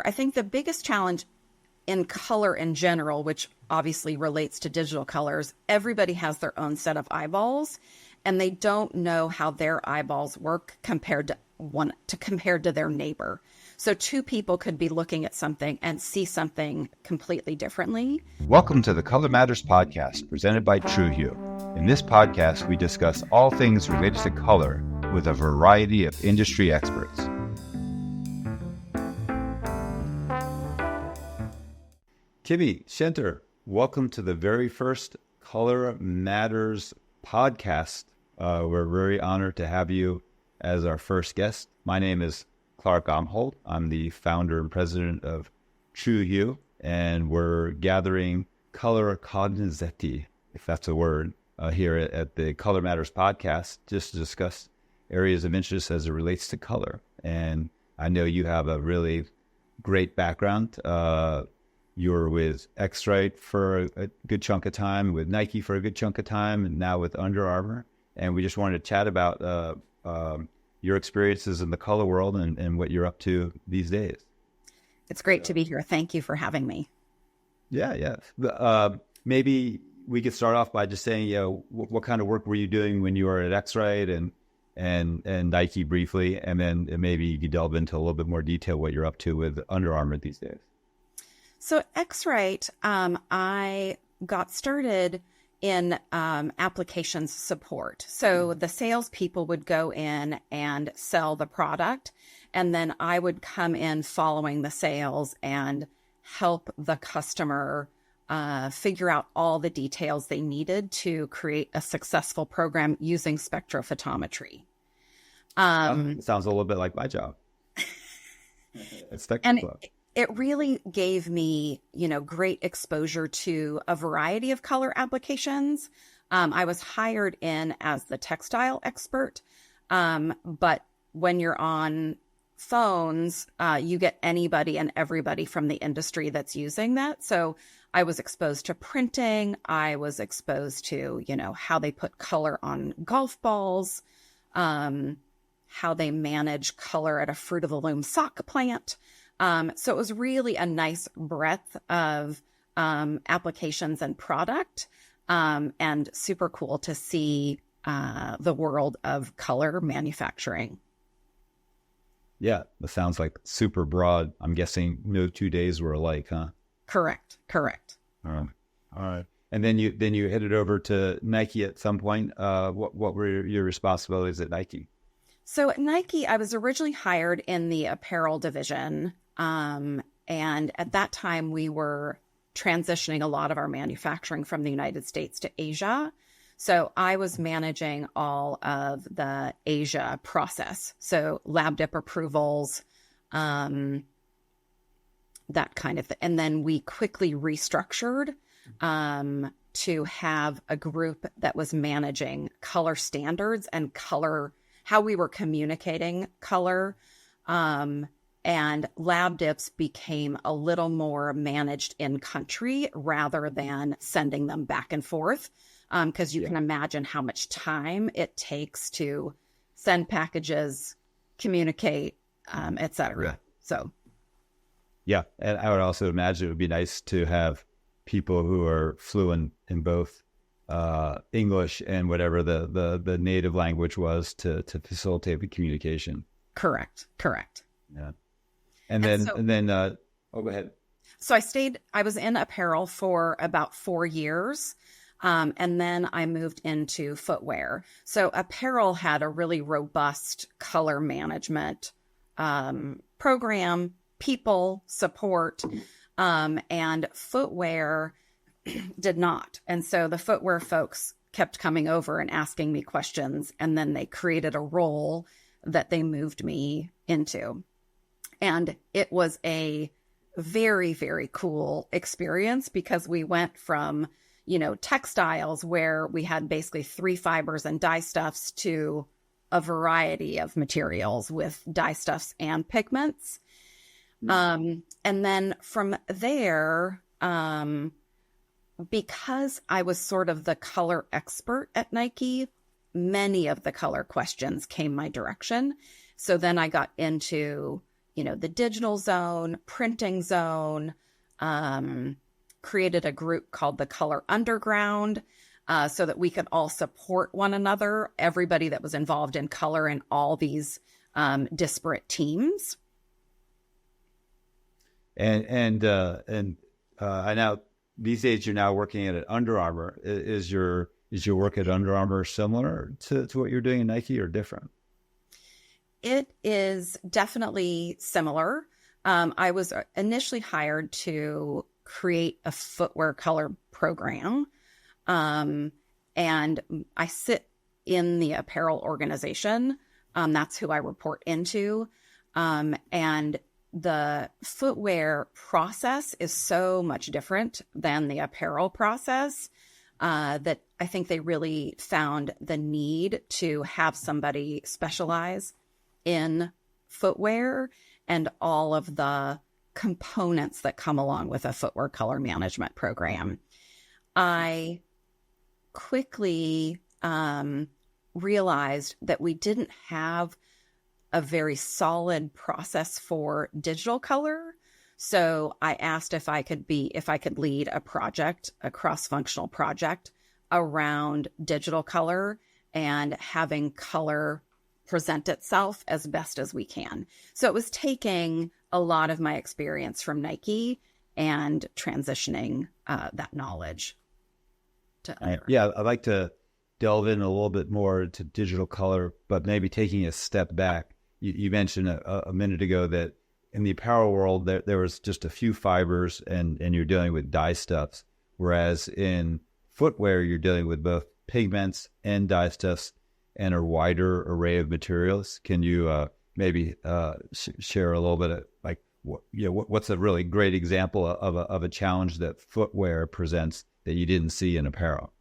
I think the biggest challenge in color in general, which obviously relates to digital colors, everybody has their own set of eyeballs, and they don't know how their eyeballs work compared to their neighbor. So two people could be looking at something and see something completely differently. Welcome to the Color Matters podcast, presented by TruHu. In this podcast, we discuss all things related to color with a variety of industry experts. Kimmy Schenter, welcome to the very first Color Matters podcast. We're very honored to have you as our first guest. My name is Omholt. I'm the founder and president of TruHu, and we're gathering color cognoscenti, if that's a word, here at the Color Matters podcast, just to discuss areas of interest as it relates to color. And I know you have a really great background. You were with X-Rite for a good chunk of time, with Nike for a good chunk of time, and now with Under Armour. And we just wanted to chat about your experiences in the color world and what you're up to these days. It's great to be here. Thank you for having me. Yeah. Maybe we could start off by just saying, what kind of work were you doing when you were at X-Rite and Nike briefly, and then maybe you could delve into a little bit more detail what you're up to with Under Armour these days. So at X-Rite, I got started in applications support. So the salespeople would go in and sell the product, and then I would come in following the sales and help the customer figure out all the details they needed to create a successful program using spectrophotometry. It sounds a little bit like my job. It's technical. It really gave me, great exposure to a variety of color applications. I was hired in as the textile expert, but when you're on phones, you get anybody and everybody from the industry that's using that. So I was exposed to printing. I was exposed to, how they put color on golf balls, how they manage color at a Fruit of the Loom sock plant. So it was really a nice breadth of applications and product, and super cool to see the world of color manufacturing. Yeah, that sounds like super broad. I'm guessing no 2 days were alike, huh? Correct. All right. And then you headed over to Nike at some point. What were your responsibilities at Nike? So at Nike, I was originally hired in the apparel division. And at that time, we were transitioning a lot of our manufacturing from the United States to Asia. So I was managing all of the Asia process. So lab dip approvals, that kind of thing. And then we quickly restructured to have a group that was managing color standards and color, how we were communicating color. And lab dips became a little more managed in country rather than sending them back and forth. Because you can imagine how much time it takes to send packages, communicate, et cetera. Yeah. So. Yeah. And I would also imagine it would be nice to have people who are fluent in both English and whatever the native language was to facilitate the communication. Correct. Yeah. And then go ahead. So I was in apparel for about 4 years. And then I moved into footwear. So apparel had a really robust color management program, people, support, and footwear did not. And so the footwear folks kept coming over and asking me questions, and then they created a role that they moved me into. And it was a very, very cool experience because we went from, textiles where we had basically 3 fibers and dye stuffs to a variety of materials with dye stuffs and pigments. And then from there, because I was sort of the color expert at Nike, many of the color questions came my direction. So then I got into the digital zone, printing zone, created a group called the Color Underground, so that we could all support one another, everybody that was involved in color in all these disparate teams. And I know these days you're now working at Under Armour. Is your work at Under Armour similar to what you're doing in Nike, or different? It is definitely similar. I was initially hired to create a footwear color program. And I sit in the apparel organization. That's who I report into. And the footwear process is so much different than the apparel process, that I think they really found the need to have somebody specialize in footwear and all of the components that come along with a footwear color management program. I quickly realized that we didn't have a very solid process for digital color. So I asked if I could lead a project, a cross-functional project around digital color and having color present itself as best as we can. So it was taking a lot of my experience from Nike and transitioning that knowledge to Under. Yeah, I'd like to delve in a little bit more to digital color, but maybe taking a step back. You mentioned a minute ago that in the apparel world, there was just a few fibers and you're dealing with dye stuffs, whereas in footwear, you're dealing with both pigments and dye stuffs and a wider array of materials. Can you maybe share a little bit of what's a really great example of a challenge that footwear presents that you didn't see in apparel?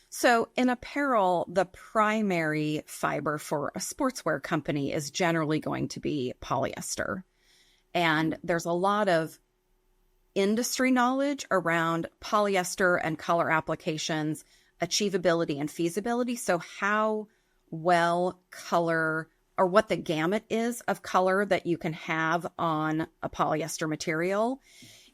So in apparel, the primary fiber for a sportswear company is generally going to be polyester. And there's a lot of industry knowledge around polyester and color applications, achievability and feasibility. So how well color, or what the gamut is of color that you can have on a polyester material.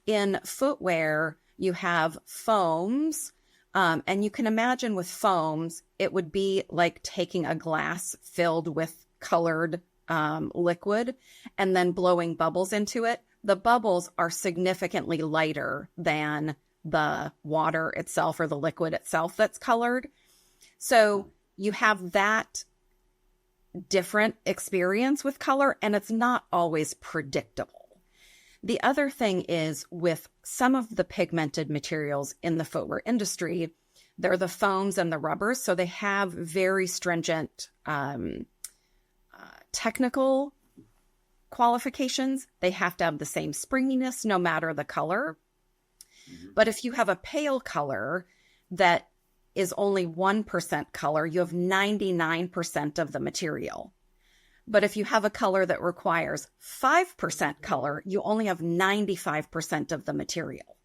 In footwear, you have foams. And you can imagine with foams, it would be like taking a glass filled with colored liquid and then blowing bubbles into it. The bubbles are significantly lighter than the water itself or the liquid itself that's colored. So you have that different experience with color, and it's not always predictable. The other thing is with some of the pigmented materials in the footwear industry, they're the foams and the rubbers. So they have very stringent technical qualifications. They have to have the same springiness no matter the color. Mm-hmm. But if you have a pale color that is only 1% color, you have 99% of the material. But if you have a color that requires 5% color, you only have 95% of the material.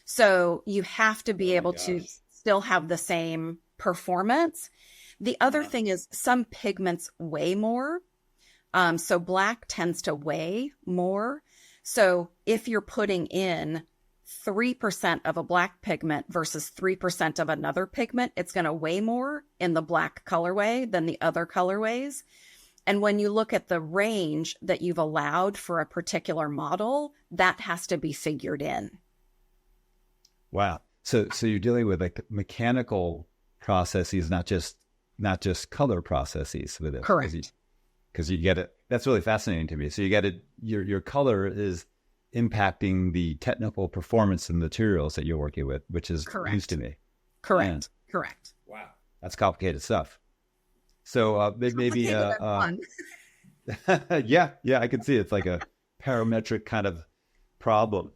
So you have to be able to still have the same performance. The other thing is some pigments weigh more. So black tends to weigh more. So if you're putting in 3% of a black pigment versus 3% of another pigment, it's going to weigh more in the black colorway than the other colorways. And when you look at the range that you've allowed for a particular model, that has to be figured in. Wow. So you're dealing with like mechanical processes, not just color processes with it. Correct. Because you get it. That's really fascinating to me. So you get it. Your color is impacting the technical performance of the materials that you're working with, which is news to me. Correct. Man. Correct. Wow. That's complicated stuff. So maybe, yeah, I can see it's like a parametric kind of problem.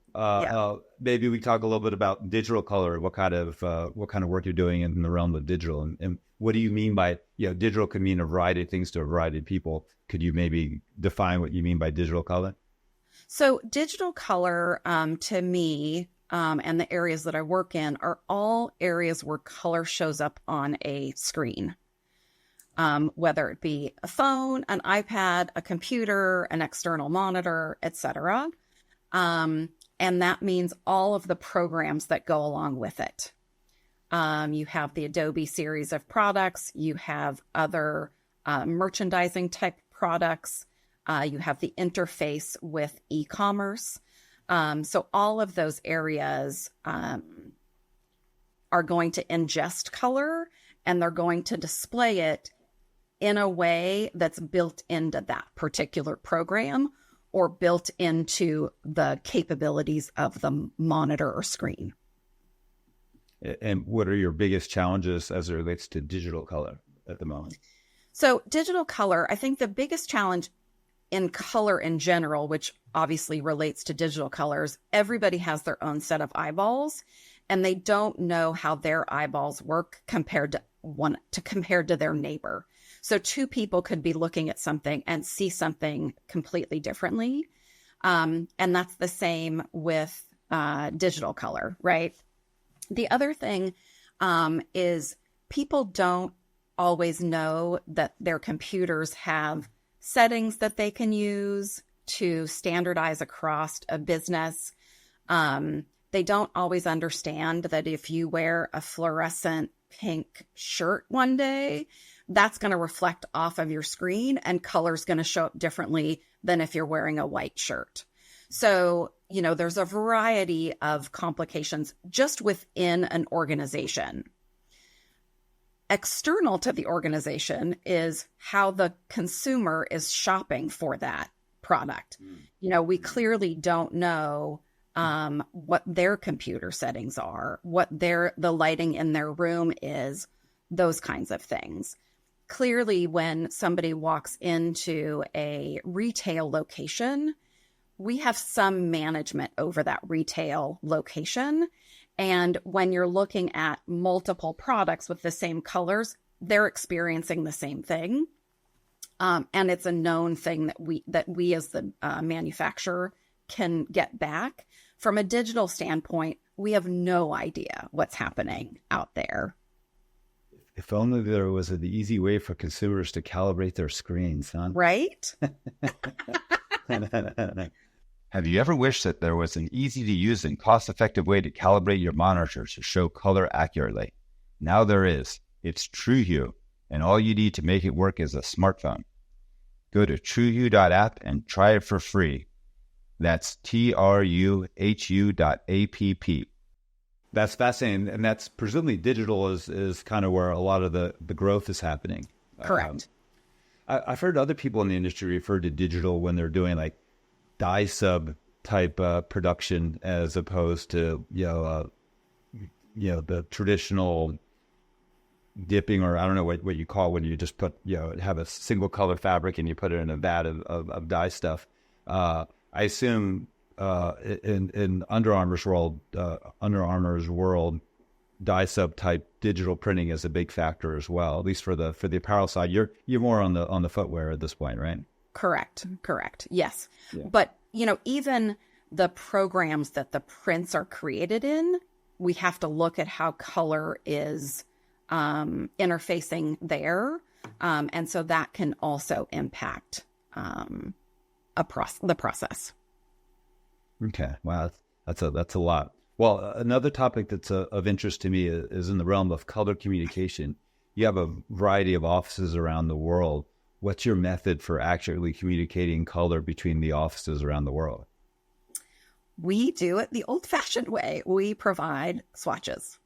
Maybe we talk a little bit about digital color. What kind of work you're doing in the realm of digital, and what do you mean by, digital could mean a variety of things to a variety of people. Could you maybe define what you mean by digital color? So digital color, to me, and the areas that I work in are all areas where color shows up on a screen. whether it be a phone, an iPad, a computer, an external monitor, etc. And that means all of the programs that go along with it. You have the Adobe series of products. You have other merchandising type products. You have the interface with e-commerce. So all of those areas are going to ingest color, and they're going to display it in a way that's built into that particular program or built into the capabilities of the monitor or screen. And what are your biggest challenges as it relates to digital color at the moment? So digital color, I think the biggest challenge in color in general, which obviously relates to digital colors, everybody has their own set of eyeballs, and they don't know how their eyeballs work compared to their neighbor. So two people could be looking at something and see something completely differently. And that's the same with digital color, right? The other thing is people don't always know that their computers have settings that they can use to standardize across a business. They don't always understand that if you wear a fluorescent pink shirt one day, that's going to reflect off of your screen and color's going to show up differently than if you're wearing a white shirt. So, there's a variety of complications just within an organization. External to the organization is how the consumer is shopping for that product. We clearly don't know what their computer settings are, what the lighting in their room is, those kinds of things. Clearly, when somebody walks into a retail location, we have some management over that retail location. And when you're looking at multiple products with the same colors, they're experiencing the same thing. And it's a known thing that we as the manufacturer can get back. From a digital standpoint, we have no idea what's happening out there. If only there was an easy way for consumers to calibrate their screens, huh? Right? Have you ever wished that there was an easy-to-use and cost-effective way to calibrate your monitor to show color accurately? Now there is. It's TruHu, and all you need to make it work is a smartphone. Go to TruHu.app and try it for free. That's TruHu.app. That's fascinating, and that's presumably digital is kind of where a lot of the growth is happening. Correct. I've heard other people in the industry refer to digital when they're doing like dye sub type production as opposed to the traditional dipping, or I don't know what you call when you just put have a single color fabric and you put it in a vat of dye stuff. I assume in Under Armour's world, dye sub type digital printing is a big factor as well. At least for the apparel side, you're more on the footwear at this point, right? Correct. Yes. Yeah. But, even the programs that the prints are created in, we have to look at how color is interfacing there. And so that can also impact the process. Okay. Wow. That's a lot. Well, another topic that's of interest to me is in the realm of color communication. You have a variety of offices around the world. What's your method for accurately communicating color between the offices around the world? We do it the old-fashioned way. We provide swatches.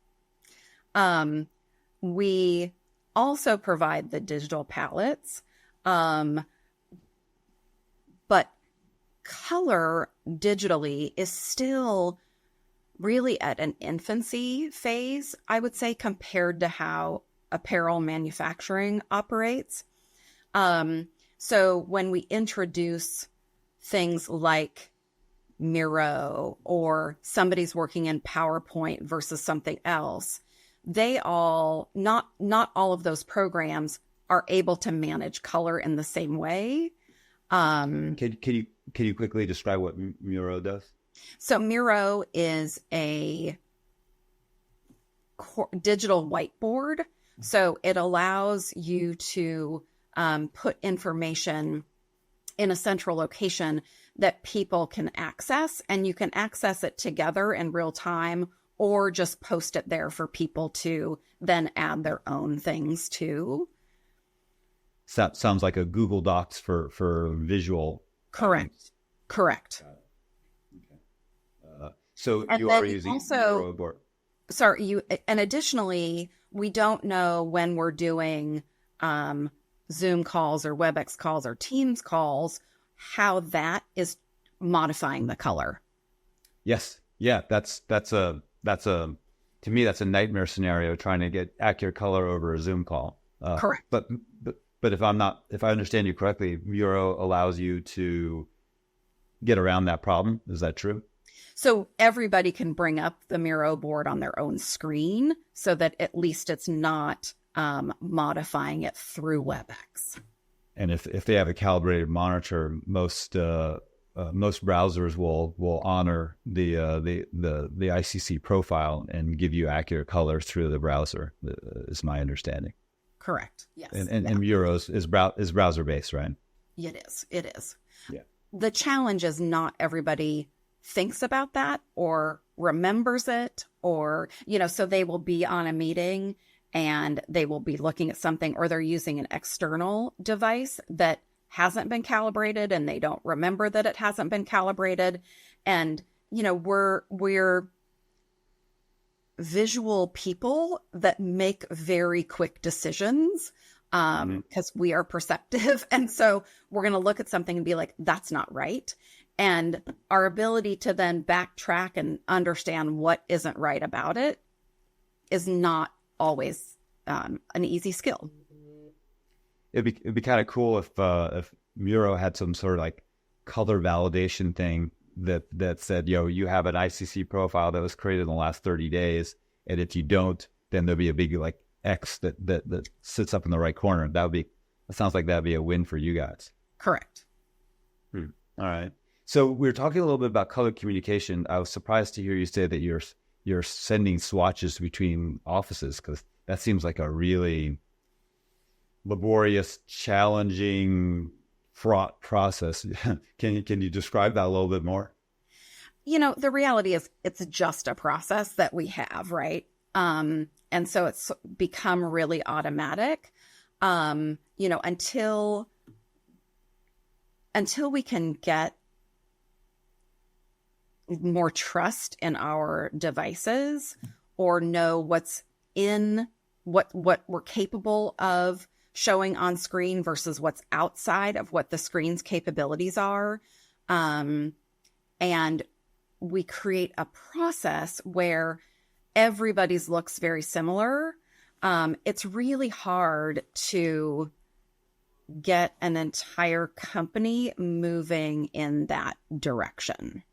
We also provide the digital palettes, but color digitally is still really at an infancy phase, I would say, compared to how apparel manufacturing operates. So when we introduce things like Miro, or somebody's working in PowerPoint versus something else, not all of those programs are able to manage color in the same way. Can you quickly describe what Miro does? So Miro is a digital whiteboard So it allows you to put information in a central location that people can access, and you can access it together in real time or just post it there for people to then add their own things to. So that sounds like a Google Docs for visual. Correct. Correct. So and you then are using also, board. Sorry, and additionally, we don't know when we're doing Zoom calls or WebEx calls or Teams calls, how that is modifying the color. Yes. Yeah. That's a to me, that's a nightmare scenario, trying to get accurate color over a Zoom call. Correct. But if I understand you correctly, Miro allows you to get around that problem. Is that true? So everybody can bring up the Miro board on their own screen so that at least it's not modifying it through WebEx. And if they have a calibrated monitor, most browsers will honor the ICC profile and give you accurate color through the browser. Is my understanding. Correct. Yes. And Miro is browser based, right? It is. It is. Yeah. The challenge is not everybody thinks about that or remembers it, or, so they will be on a meeting and they will be looking at something, or they're using an external device that hasn't been calibrated and they don't remember that it hasn't been calibrated. And, we're visual people that make very quick decisions because we are perceptive. And so we're going to look at something and be like, that's not right. And our ability to then backtrack and understand what isn't right about it is not always an easy skill. It'd be kind of cool if Miro had some sort of like color validation thing that said, you have an ICC profile that was created in the last 30 days. And if you don't, then there'll be a big like X that sits up in the right corner. It sounds like that'd be a win for you guys. Correct. All right. So we were talking a little bit about color communication. I was surprised to hear you say that you're sending swatches between offices, because that seems like a really laborious, challenging, fraught process. Can you describe that a little bit more? The reality is it's just a process that we have, right? And so it's become really automatic. Until we can get more trust in our devices or know what's in what we're capable of showing on screen versus what's outside of what the screen's capabilities are. And we create a process where everybody's looks very similar. It's really hard to get an entire company moving in that direction.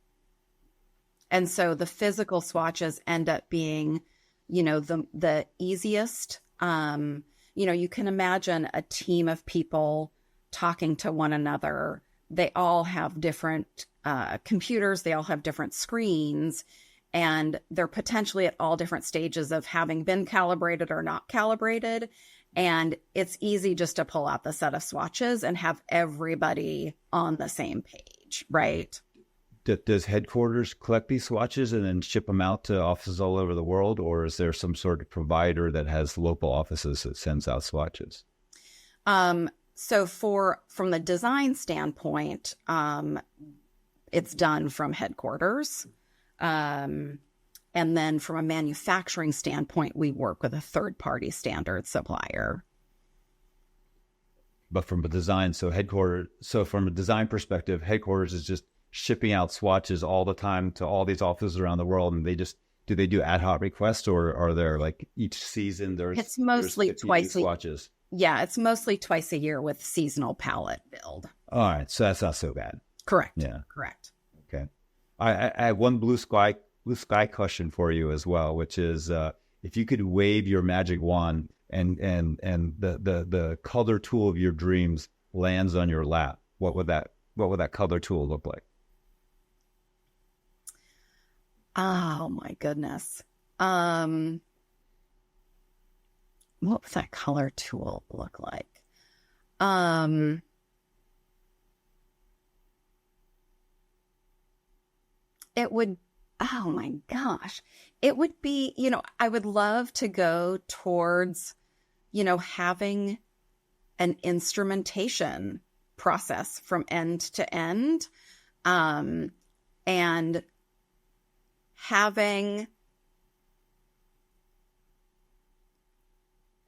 And so the physical swatches end up being, the easiest. You can imagine a team of people talking to one another. They all have different computers. They all have different screens, and they're potentially at all different stages of having been calibrated or not calibrated. And it's easy just to pull out the set of swatches and have everybody on the same page, right? Does headquarters collect these swatches and then ship them out to offices all over the world? Or is there some sort of provider that has local offices that sends out swatches? So from the design standpoint, it's done from headquarters. And then from a manufacturing standpoint, we work with a third-party standard supplier. But from a design perspective, headquarters is just shipping out swatches all the time to all these offices around the world, and do they do ad hoc requests, or are there like each season it's mostly twice swatches? Yeah, it's mostly twice a year with seasonal palette build. All right, so that's not so bad. Correct. Yeah. Correct. Okay. I have one blue sky question for you as well, which is if you could wave your magic wand and the color tool of your dreams lands on your lap, what would that color tool look like? Oh my goodness. what would that color tool look like? It would, oh my gosh, it would be, I would love to go towards, having an instrumentation process from end to end, and having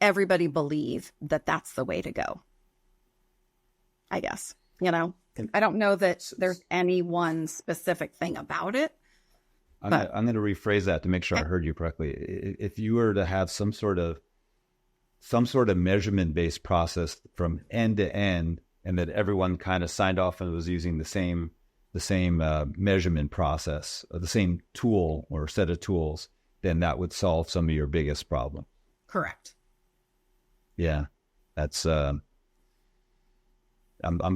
everybody believe that that's the way to go, I guess. I don't know that there's any one specific thing about it. I'm going to rephrase that to make sure I heard you correctly. If you were to have some sort of measurement-based process from end to end, and that everyone kind of signed off and was using the same measurement process, or the same tool or set of tools, then that would solve some of your biggest problem. Correct. Yeah, that's I'm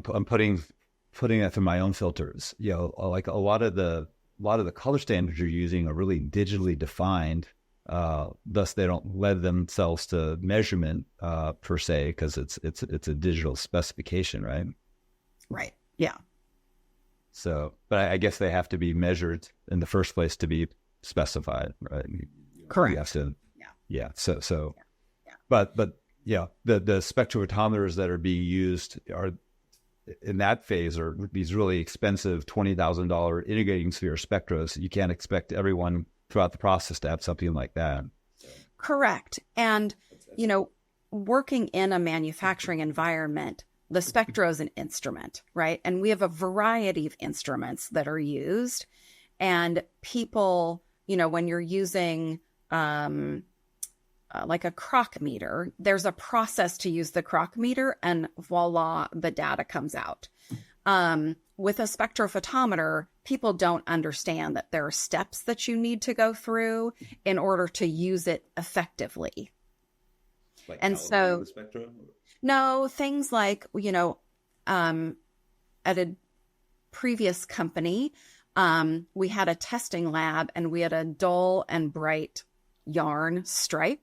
putting that through my own filters. Like a lot of the color standards you're using are really digitally defined. Thus, they don't lend themselves to measurement per se, because it's a digital specification, right? Right. Yeah. So, but I guess they have to be measured in the first place to be specified, right? Correct. You have to, yeah. So, yeah. But yeah, the spectrophotometers that are being used are in that phase are these really expensive $20,000 integrating sphere spectros. You can't expect everyone throughout the process to have something like that. Correct. And, working in a manufacturing environment, the spectro is an instrument, right? And we have a variety of instruments that are used. And people, when you're using like a croc meter, there's a process to use the croc meter, and voila, the data comes out. With a spectrophotometer, people don't understand that there are steps that you need to go through in order to use it effectively. Like, and so, no, things like, at a previous company, we had a testing lab, and we had a dull and bright yarn stripe,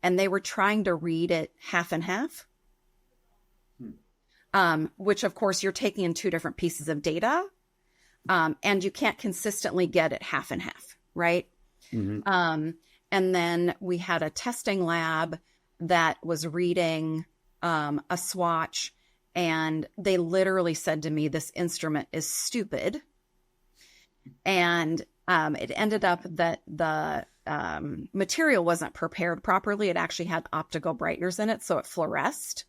and they were trying to read it half and half. Which of course you're taking in two different pieces of data, and you can't consistently get it half and half, right? Mm-hmm. And then we had a testing lab that was reading a swatch, and they literally said to me, "This instrument is stupid." And it ended up that the material wasn't prepared properly. It actually had optical brighteners in it, so it fluoresced.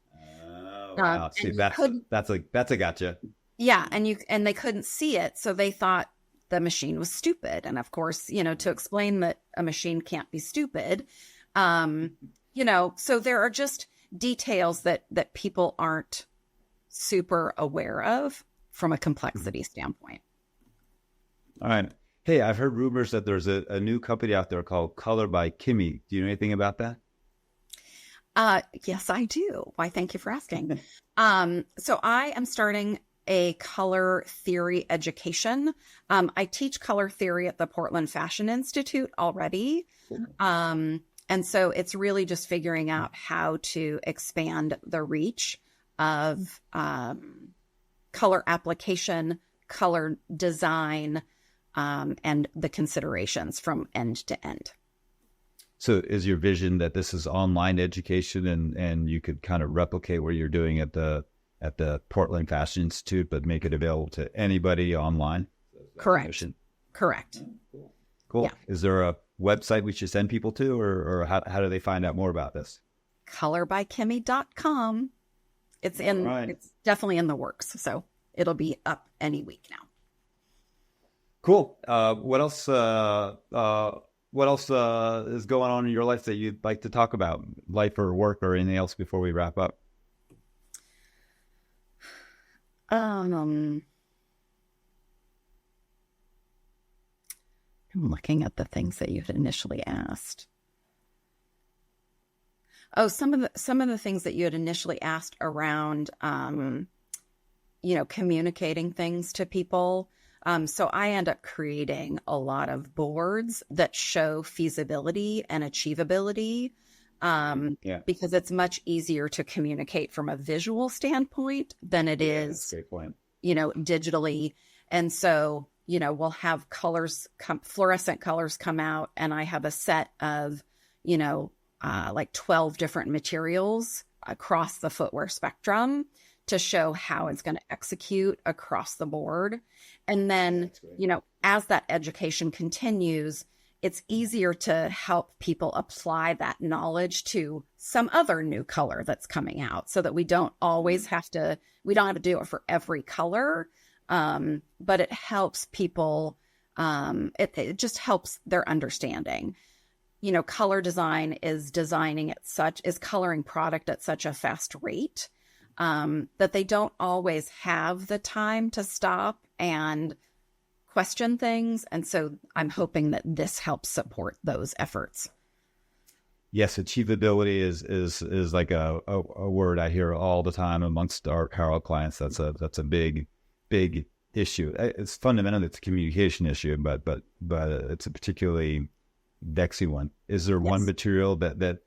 Wow. See, that's a gotcha. Yeah, and they couldn't see it, so they thought the machine was stupid. And of course, to explain that a machine can't be stupid, so there are just details that people aren't super aware of from a complexity standpoint. All right. Hey, I've heard rumors that there's a new company out there called Color by Kimmy. Do you know anything about that? Yes, I do. Why, thank you for asking. So I am starting a color theory education. I teach color theory at the Portland Fashion Institute already. And so it's really just figuring out how to expand the reach of color application, color design, and the considerations from end to end. So is your vision that this is online education, and you could kind of replicate what you're doing at the Portland Fashion Institute, but make it available to anybody online? Correct. Correct. Cool. Yeah. Is there a website we should send people to, or how do they find out more about this? colorbykimmy.com. It's definitely in the works. So it'll be up any week now. Cool. What else is going on in your life that you'd like to talk about, life or work or anything else before we wrap up? I'm looking at the things that you had initially asked. Oh, some of the things that you had initially asked around, communicating things to people. So I end up creating a lot of boards that show feasibility and achievability because it's much easier to communicate from a visual standpoint than it is, that's a great point. Digitally. And so, we'll have fluorescent colors come out, and I have a set of, like 12 different materials across the footwear spectrum to show how it's going to execute across the board. And then, as that education continues, it's easier to help people apply that knowledge to some other new color that's coming out, so that we don't have to do it for every color. But it helps people, it just helps their understanding. Color design is coloring product at such a fast rate, that they don't always have the time to stop and question things. And so I'm hoping that this helps support those efforts. Yes, achievability is like a word I hear all the time amongst our apparel clients. That's a big issue. It's fundamentally a communication issue, but it's a particularly vexing one. Is there one material that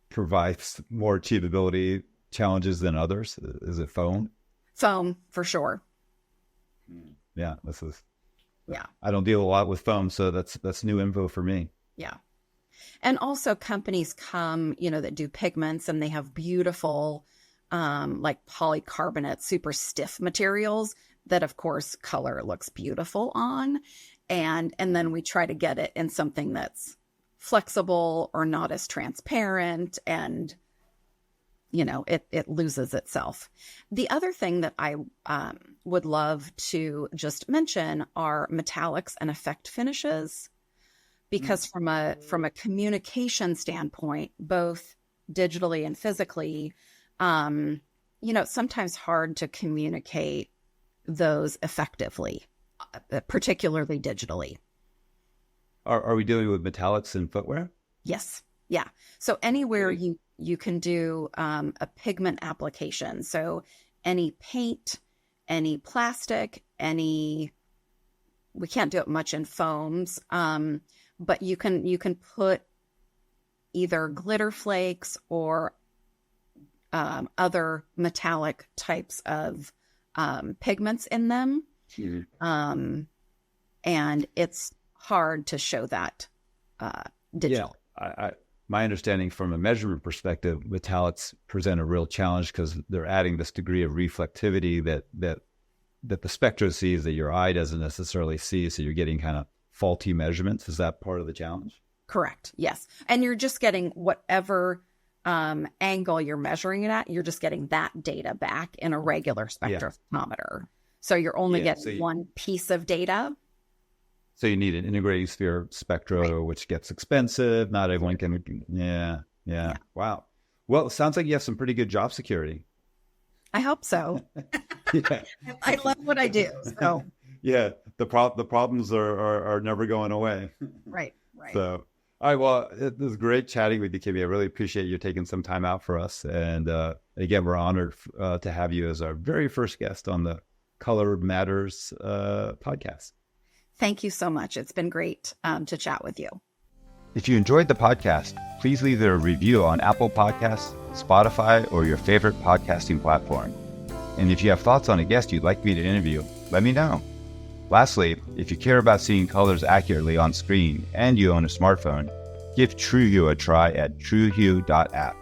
provides more achievability challenges than others? Is it foam? Foam, for sure. Yeah, I don't deal a lot with foam, so that's new info for me. Yeah. And also companies come, that do pigments, and they have beautiful, like polycarbonate, super stiff materials that, of course, color looks beautiful on. And then we try to get it in something that's flexible or not as transparent, and, it loses itself. The other thing that I would love to just mention are metallics and effect finishes. Because from a communication standpoint, both digitally and physically, it's sometimes hard to communicate those effectively, particularly digitally. Are we dealing with metallics in footwear? Yes. Yeah. So anywhere you can do a pigment application. So any paint, any plastic, we can't do it much in foams. But you can put either glitter flakes or other metallic types of pigments in them. And it's hard to show that digital. Yeah, my understanding from a measurement perspective, metallics present a real challenge because they're adding this degree of reflectivity that the spectrum sees that your eye doesn't necessarily see. So you're getting kind of faulty measurements. Is that part of the challenge? Correct. Yes. And you're just getting whatever angle you're measuring it at, you're just getting that data back in a regular spectrophotometer. So you're only getting one piece of data. So you need an integrated sphere spectro, which gets expensive. Not everyone can. Yeah. Wow. Well, it sounds like you have some pretty good job security. I hope so. I love what I do. So. Yeah, the problems are never going away. Right. So, all right, well, it was great chatting with you, Kimmy. I really appreciate you taking some time out for us. And again, we're honored to have you as our very first guest on the Color Matters podcast. Thank you so much. It's been great to chat with you. If you enjoyed the podcast, please leave a review on Apple Podcasts, Spotify, or your favorite podcasting platform. And if you have thoughts on a guest you'd like me to interview, let me know. Lastly, if you care about seeing colors accurately on screen and you own a smartphone, give TruHu a try at truhu.app.